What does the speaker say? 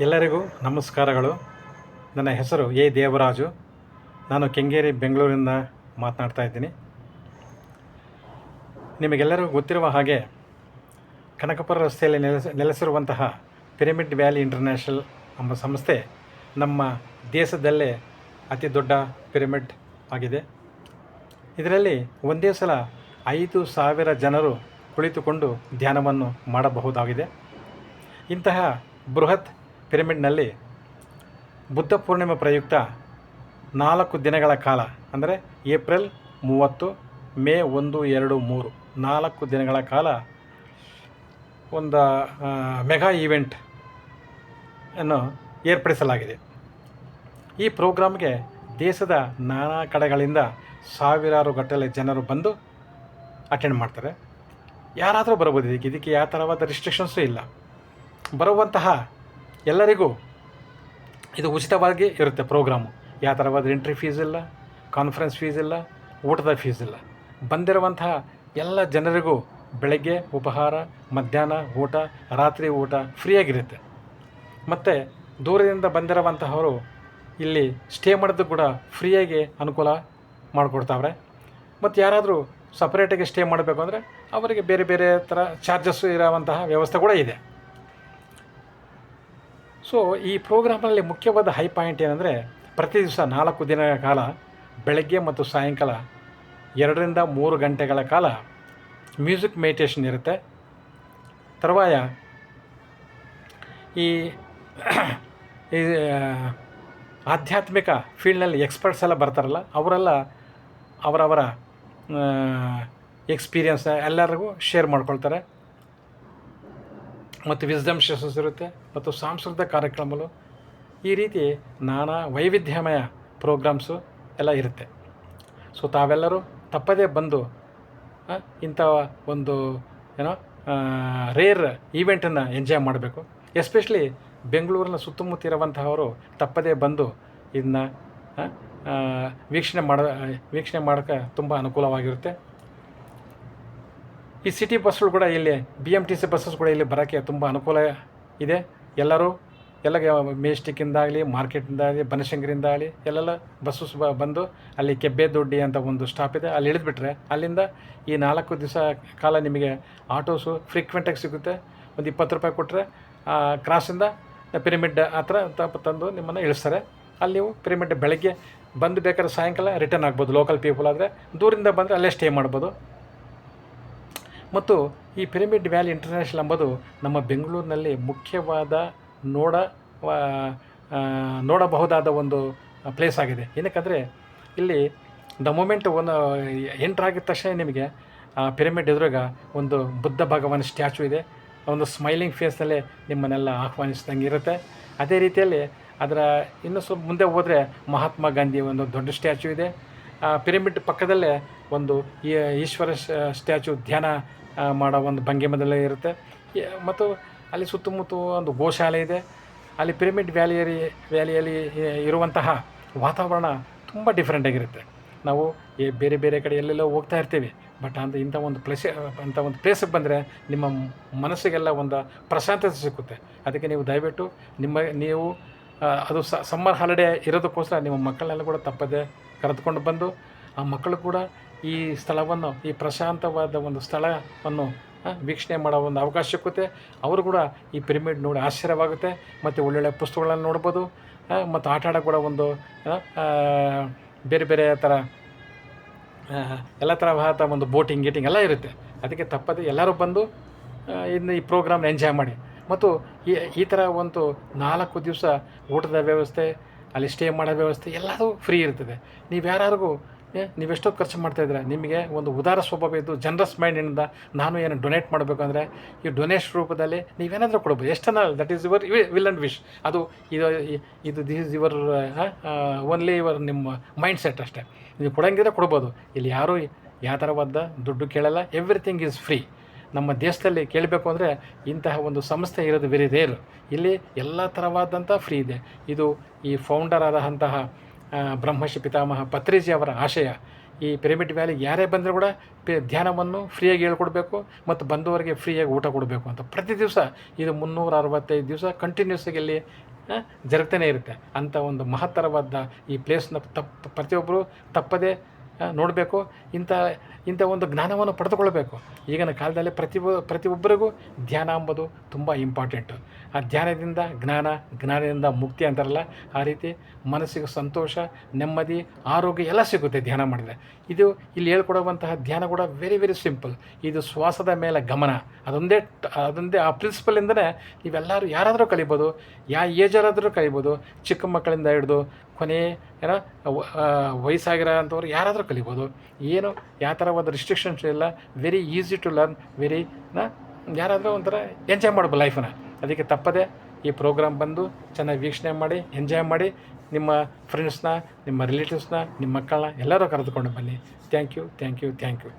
ಎಲ್ಲರಿಗೂ ನಮಸ್ಕಾರಗಳು. ನನ್ನ ಹೆಸರು ಎ ದೇವರಾಜು. ನಾನು ಕೆಂಗೇರಿ ಬೆಂಗಳೂರಿಂದ ಮಾತನಾಡ್ತಾ ಇದ್ದೀನಿ. ನಿಮಗೆಲ್ಲರಿಗೂ ಗೊತ್ತಿರುವ ಹಾಗೆ ಕನಕಪುರ ರಸ್ತೆಯಲ್ಲಿ ನೆಲೆಸಿರುವಂತಹ ಪಿರಮಿಡ್ ವ್ಯಾಲಿ ಇಂಟರ್ನ್ಯಾಷನಲ್ ಎಂಬ ಸಂಸ್ಥೆ ನಮ್ಮ ದೇಶದಲ್ಲೇ ಅತಿ ದೊಡ್ಡ ಪಿರಮಿಡ್ ಆಗಿದೆ. ಇದರಲ್ಲಿ ಒಂದೇ ಸಲ 5,000 ಜನರು ಕುಳಿತುಕೊಂಡು ಧ್ಯಾನವನ್ನು ಮಾಡಬಹುದಾಗಿದೆ. ಇಂತಹ ಬೃಹತ್ ಪಿರಮಿಡ್ನಲ್ಲಿ ಬುದ್ಧ ಪೂರ್ಣಿಮೆ ಪ್ರಯುಕ್ತ 4 ದಿನಗಳ ಕಾಲ, ಅಂದರೆ ಏಪ್ರಿಲ್ 30, ಮೇ 1, 2, 3 4 ದಿನಗಳ ಕಾಲ ಒಂದು ಮೆಗಾ ಈವೆಂಟ್ ಅನ್ನು ಏರ್ಪಡಿಸಲಾಗಿದೆ. ಈ ಪ್ರೋಗ್ರಾಮ್ಗೆ ದೇಶದ ನಾನಾ ಕಡೆಗಳಿಂದ ಸಾವಿರಾರು ಗಟ್ಟಲೆ ಜನರು ಬಂದು ಅಟೆಂಡ್ ಮಾಡ್ತಾರೆ. ಯಾರಾದರೂ ಬರ್ಬೋದು. ಇದಕ್ಕೆ ಯಾವ ಥರವಾದ ರಿಸ್ಟ್ರಿಕ್ಷನ್ಸೂ ಇಲ್ಲ. ಬರುವಂತಹ ಎಲ್ಲರಿಗೂ ಇದು ಉಚಿತವಾಗಿ ಇರುತ್ತೆ ಪ್ರೋಗ್ರಾಮು. ಯಾವ ಥರವಾದ ಎಂಟ್ರಿ ಫೀಸ್ ಇಲ್ಲ, ಕಾನ್ಫರೆನ್ಸ್ ಫೀಸ್ ಇಲ್ಲ, ಊಟದ ಫೀಸ್ ಇಲ್ಲ. ಬಂದಿರುವಂತಹ ಎಲ್ಲ ಜನರಿಗೂ ಬೆಳಗ್ಗೆ ಉಪಹಾರ, ಮಧ್ಯಾಹ್ನ ಊಟ, ರಾತ್ರಿ ಊಟ ಫ್ರೀಯಾಗಿರುತ್ತೆ. ಮತ್ತು ದೂರದಿಂದ ಬಂದಿರುವಂತಹವರು ಇಲ್ಲಿ ಸ್ಟೇ ಮಾಡೋದು ಕೂಡ ಫ್ರೀಯಾಗಿ ಅನುಕೂಲ ಮಾಡಿಕೊಡ್ತಾವ್ರೆ. ಮತ್ತು ಯಾರಾದರೂ ಸಪ್ರೇಟಾಗಿ ಸ್ಟೇ ಮಾಡಬೇಕು ಅಂದರೆ ಅವರಿಗೆ ಬೇರೆ ಬೇರೆ ಥರ ಚಾರ್ಜಸ್ಸು ಇರೋವಂತಹ ವ್ಯವಸ್ಥೆ ಕೂಡ ಇದೆ. ಸೊ ಈ ಪ್ರೋಗ್ರಾಮಲ್ಲಿ ಮುಖ್ಯವಾದ ಹೈ ಪಾಯಿಂಟ್ ಏನಂದರೆ, ಪ್ರತಿ ದಿವಸ 4 ದಿನಗಳ ಕಾಲ ಬೆಳಗ್ಗೆ ಮತ್ತು ಸಾಯಂಕಾಲ 2ರಿಂದ 3 ಗಂಟೆಗಳ ಕಾಲ ಮ್ಯೂಸಿಕ್ ಮೆಡಿಟೇಷನ್ ಇರುತ್ತೆ. ತರುವಾಯ ಈ ಆಧ್ಯಾತ್ಮಿಕ ಫೀಲ್ಡ್ನಲ್ಲಿ ಎಕ್ಸ್ಪರ್ಟ್ಸ್ ಎಲ್ಲ ಬರ್ತಾರಲ್ಲ, ಅವರೆಲ್ಲ ಅವರವರ ಎಕ್ಸ್ಪೀರಿಯನ್ಸ್ ಎಲ್ಲರಿಗೂ ಶೇರ್ ಮಾಡ್ಕೊಳ್ತಾರೆ. ಮತ್ತು ವಿಸ್ಡಮ್ ಸೆಷನ್ಸ್ ಇರುತ್ತೆ, ಮತ್ತು ಸಾಂಸ್ಕೃತಿಕ ಕಾರ್ಯಕ್ರಮಗಳು, ಈ ರೀತಿ ನಾನಾ ವೈವಿಧ್ಯಮಯ ಪ್ರೋಗ್ರಾಮ್ಸು ಎಲ್ಲ ಇರುತ್ತೆ. ಸೊ ತಾವೆಲ್ಲರೂ ತಪ್ಪದೇ ಬಂದು ಇಂಥ ಒಂದು ರೇರ್ ಈವೆಂಟನ್ನು ಎಂಜಾಯ್ ಮಾಡಬೇಕು. ಎಸ್ಪೆಷಲಿ ಬೆಂಗಳೂರಿನ ಸುತ್ತಮುತ್ತ ಇರುವಂತಹವರು ತಪ್ಪದೇ ಬಂದು ಇದನ್ನ ವೀಕ್ಷಣೆ ಮಾಡೋಕ್ಕೆ ತುಂಬ ಅನುಕೂಲವಾಗಿರುತ್ತೆ. ಈ ಸಿಟಿ ಬಸ್ಗಳು ಕೂಡ ಇಲ್ಲಿ BMTC ಬಸ್ಸಸ್ ಕೂಡ ಇಲ್ಲಿ ಬರೋಕ್ಕೆ ತುಂಬ ಅನುಕೂಲ ಇದೆ. ಎಲ್ಲರೂ ಮೆಜೆಸ್ಟಿಕ್ಕಿಂದಾಗಲಿ, ಮಾರ್ಕೆಟಿಂದಾಗಲಿ, ಬನಶಂಕರಿಯಿಂದಾಗಲಿ ಎಲ್ಲೆಲ್ಲ ಬಸ್ಸಸ್ ಬಂದು ಅಲ್ಲಿ ಕೆಬ್ಬೆದೊಡ್ಡಿ ಅಂತ ಒಂದು ಸ್ಟಾಪ್ ಇದೆ, ಅಲ್ಲಿ ಇಳಿದ್ಬಿಟ್ರೆ ಅಲ್ಲಿಂದ ಈ 4 ದಿವಸ ಕಾಲ ನಿಮಗೆ ಆಟೋಸು ಫ್ರೀಕ್ವೆಂಟಾಗಿ ಸಿಗುತ್ತೆ. ಒಂದು 20 ರೂಪಾಯಿ ಕೊಟ್ಟರೆ ಕ್ರಾಸಿಂದ ಪಿರಮಿಡ್ ಹತ್ರ ತಂದು ನಿಮ್ಮನ್ನು ಇಳಿಸ್ತಾರೆ. ಅಲ್ಲಿ ನೀವು ಪಿರಮಿಡ್ ಬೆಳಗ್ಗೆ ಬಂದು ಬೇಕಾದ್ರೆ ಸಾಯಂಕಾಲ ರಿಟರ್ನ್ ಆಗ್ಬೋದು. ಲೋಕಲ್ ಪೀಪಲ್ ಆದರೆ ದೂರಿಂದ ಬಂದರೆ ಅಲ್ಲೇ ಸ್ಟೇ ಮಾಡ್ಬೋದು. ಮತ್ತು ಈ ಪಿರಮಿಡ್ ವ್ಯಾಲಿ ಇಂಟರ್ನ್ಯಾಷನಲ್ ಎಂಬುದು ನಮ್ಮ ಬೆಂಗಳೂರಿನಲ್ಲಿ ಮುಖ್ಯವಾದ ನೋಡಬಹುದಾದ ಒಂದು ಪ್ಲೇಸ್ ಆಗಿದೆ. ಏನಕ್ಕಂದರೆ ಇಲ್ಲಿ ದ ಮೂಮೆಂಟ್ ಎಂಟ್ರ್ ಆಗಿದ ತಕ್ಷಣ ನಿಮಗೆ ಪಿರಮಿಡ್ ಎದುರುಗ ಒಂದು ಬುದ್ಧ ಭಗವಾನ್ ಸ್ಟ್ಯಾಚು ಇದೆ. ಒಂದು ಸ್ಮೈಲಿಂಗ್ ಫೇಸ್ನಲ್ಲೇ ನಿಮ್ಮನ್ನೆಲ್ಲ ಆಹ್ವಾನಿಸಿದಂಗೆ ಇರುತ್ತೆ. ಅದೇ ರೀತಿಯಲ್ಲಿ ಅದರ ಇನ್ನೂ ಸ್ವಲ್ಪ ಮುಂದೆ ಹೋದರೆ ಮಹಾತ್ಮ ಗಾಂಧಿ ಒಂದು ದೊಡ್ಡ ಸ್ಟ್ಯಾಚು ಇದೆ. ಪಿರಮಿಡ್ ಪಕ್ಕದಲ್ಲೇ ಒಂದು ಈಶ್ವರ ಸ್ಟ್ಯಾಚು ಧ್ಯಾನ ಮಾಡೋ ಒಂದು ಭಂಗಿಮದಲ್ಲೇ ಇರುತ್ತೆ. ಮತ್ತು ಅಲ್ಲಿ ಸುತ್ತಮುತ್ತ ಒಂದು ಗೋಶಾಲೆ ಇದೆ. ಅಲ್ಲಿ ಪಿರಮಿಡ್ ವ್ಯಾಲಿಯಲ್ಲಿ ಇರುವಂತಹ ವಾತಾವರಣ ತುಂಬ ಡಿಫ್ರೆಂಟಾಗಿರುತ್ತೆ. ನಾವು ಬೇರೆ ಬೇರೆ ಕಡೆ ಎಲ್ಲೆಲ್ಲೋ ಹೋಗ್ತಾ ಇರ್ತೀವಿ, ಬಟ್ ಇಂಥ ಒಂದು ಪ್ಲೇಸಿಗೆ ಬಂದರೆ ನಿಮ್ಮ ಮನಸ್ಸಿಗೆಲ್ಲ ಒಂದು ಪ್ರಶಾಂತತೆ ಸಿಕ್ಕುತ್ತೆ. ಅದಕ್ಕೆ ನೀವು ದಯವಿಟ್ಟು ನೀವು ಅದು ಸಮ್ಮರ್ ಹಾಲಿಡೇ ಇರೋದಕ್ಕೋಸ್ಕರ ನಿಮ್ಮ ಮಕ್ಕಳನ್ನೆಲ್ಲ ಕೂಡ ತಪ್ಪದೆ ಕರೆದುಕೊಂಡು ಬಂದು ಆ ಮಕ್ಕಳು ಕೂಡ ಈ ಸ್ಥಳವನ್ನು, ಈ ಪ್ರಶಾಂತವಾದ ಒಂದು ಸ್ಥಳವನ್ನು ವೀಕ್ಷಣೆ ಮಾಡೋ ಒಂದು ಅವಕಾಶ ಸಿಕ್ಕುತ್ತೆ. ಅವರು ಕೂಡ ಈ ಪಿರಮಿಡ್ ನೋಡಿ ಆಶ್ಚರ್ಯವಾಗುತ್ತೆ. ಮತ್ತು ಒಳ್ಳೊಳ್ಳೆ ಪುಸ್ತಕಗಳನ್ನು ನೋಡ್ಬೋದು. ಮತ್ತು ಆಟ ಆಡೋ ಕೂಡ ಒಂದು ಬೇರೆ ಬೇರೆ ಥರ ಎಲ್ಲ ಥರವಾದ ಒಂದು ಬೋಟಿಂಗ್ ಎಲ್ಲ ಇರುತ್ತೆ. ಅದಕ್ಕೆ ತಪ್ಪದೆ ಎಲ್ಲರೂ ಬಂದು ಇನ್ನು ಈ ಪ್ರೋಗ್ರಾಮ್ನ ಎಂಜಾಯ್ ಮಾಡಿ. ಮತ್ತು ಈ ಥರ ಒಂದು 4 ದಿವಸ ಊಟದ ವ್ಯವಸ್ಥೆ, ಅಲ್ಲಿ ಸ್ಟೇ ಮಾಡೋ ವ್ಯವಸ್ಥೆ ಎಲ್ಲದೂ ಫ್ರೀ ಇರ್ತದೆ. ನೀವೆಷ್ಟೋ ಖರ್ಚು ಮಾಡ್ತಾಯಿದ್ರೆ ನಿಮಗೆ ಒಂದು ಉದಾರ ಸ್ವಭಾವ ಇದ್ದು ಜನರಸ್ ಮೈಂಡಿಂದ ನಾನು ಏನು ಡೊನೇಟ್ ಮಾಡಬೇಕು ಅಂದರೆ ಈ ಡೊನೇಷನ್ ರೂಪದಲ್ಲಿ ನೀವೇನಾದರೂ ಕೊಡ್ಬೋದು. ಎಷ್ಟನ್ನ that is your will and wish. ಇದು this is your only your ನಿಮ್ಮ ಮೈಂಡ್ ಸೆಟ್ ಅಷ್ಟೇ. ನೀವು ಕೊಡೋಂಗಿದ್ರೆ ಕೊಡ್ಬೋದು. ಇಲ್ಲಿ ಯಾರೂ ಯಾವ ಥರವಾದ ದುಡ್ಡು ಕೇಳಲ್ಲ. Everything is free. ನಮ್ಮ ದೇಶದಲ್ಲಿ ಕೇಳಬೇಕು ಅಂದರೆ ಇಂತಹ ಒಂದು ಸಂಸ್ಥೆ ಇರೋದು ವೆರಿ ರೇರ್. ಇಲ್ಲಿ ಎಲ್ಲ ಥರವಾದಂಥ ಫ್ರೀ ಇದೆ. ಇದು ಈ ಫೌಂಡರ್ ಆದಂತಹ ಬ್ರಹ್ಮರ್ಷಿ ಪಿತಾಮಹ ಪತ್ರಿಜಿ ಅವರ ಆಶಯ. ಈ ಪಿರಮಿಡ್ ವ್ಯಾಲಿಗೆ ಯಾರೇ ಬಂದರೂ ಕೂಡ ಧ್ಯಾನವನ್ನು ಫ್ರೀಯಾಗಿ ಹೇಳ್ಕೊಡ್ಬೇಕು ಮತ್ತು ಬಂದವರಿಗೆ ಫ್ರೀಯಾಗಿ ಊಟ ಕೊಡಬೇಕು ಅಂತ ಪ್ರತಿ ದಿವಸ ಇದು 365 ದಿವಸ ಕಂಟಿನ್ಯೂಸ್ ಆಗಿ ಇಲ್ಲಿ ಜರುಗ್ತಾನೆ ಇರುತ್ತೆ. ಅಂಥ ಒಂದು ಮಹತ್ತರವಾದ ಈ ಪ್ಲೇಸ್ನ ಪ್ರತಿಯೊಬ್ಬರು ತಪ್ಪದೇ ನೋಡಬೇಕು. ಇಂಥ ಒಂದು ಜ್ಞಾನವನ್ನು ಪಡೆದುಕೊಳ್ಬೇಕು. ಈಗಿನ ಕಾಲದಲ್ಲಿ ಪ್ರತಿಯೊಬ್ಬರಿಗೂ ಧ್ಯಾನ ಎಂಬುದು ತುಂಬ ಇಂಪಾರ್ಟೆಂಟು. ಆ ಧ್ಯಾನದಿಂದ ಜ್ಞಾನದಿಂದ ಮುಕ್ತಿ ಅಂತಾರಲ್ಲ, ಆ ರೀತಿ ಮನಸ್ಸಿಗೆ ಸಂತೋಷ, ನೆಮ್ಮದಿ, ಆರೋಗ್ಯ ಎಲ್ಲ ಸಿಗುತ್ತೆ ಧ್ಯಾನ ಮಾಡಿದರೆ. ಇದು ಇಲ್ಲಿ ಹೇಳ್ಕೊಡುವಂತಹ ಧ್ಯಾನ ಕೂಡ ವೆರಿ ವೆರಿ ಸಿಂಪಲ್. ಇದು ಶ್ವಾಸದ ಮೇಲೆ ಗಮನ, ಅದೊಂದೇ ಆ ಪ್ರಿನ್ಸಿಪಲಿಂದನೇ ನೀವೆಲ್ಲರೂ ಯಾರಾದರೂ ಕಲಿಬೋದು, ಯಾವ ಏಜರಾದರೂ ಕಲಿಬೋದು. ಚಿಕ್ಕ ಮಕ್ಕಳಿಂದ ಹಿಡಿದು ಕೊನೆ ವಯಸ್ಸಾಗಿರೋ ಅಂಥವ್ರು ಯಾರಾದರೂ ಕಲಿಬೋದು. ಏನು ಯಾವ ಥರ ಒಂದು ರಿಸ್ಟ್ರಿಕ್ಷನ್ಸ್ ಇಲ್ಲ. ವೆರಿ ಈಸಿ ಟು ಲರ್ನ್, ಯಾರಾದರೂ ಒಂಥರ ಎಂಜಾಯ್ ಮಾಡ್ಬೋದು ಲೈಫನ್ನ. ಅದಕ್ಕೆ ತಪ್ಪದೆ ಈ ಪ್ರೋಗ್ರಾಮ್ ಬಂದು ಚೆನ್ನಾಗಿ ವೀಕ್ಷಣೆ ಮಾಡಿ, ಎಂಜಾಯ್ ಮಾಡಿ. ನಿಮ್ಮ ಫ್ರೆಂಡ್ಸ್ನ, ನಿಮ್ಮ ರಿಲೇಟಿವ್ಸ್ನ, ನಿಮ್ಮ ಮಕ್ಕಳನ್ನ ಎಲ್ಲರೂ ಕರೆದುಕೊಂಡು ಬನ್ನಿ. Thank you.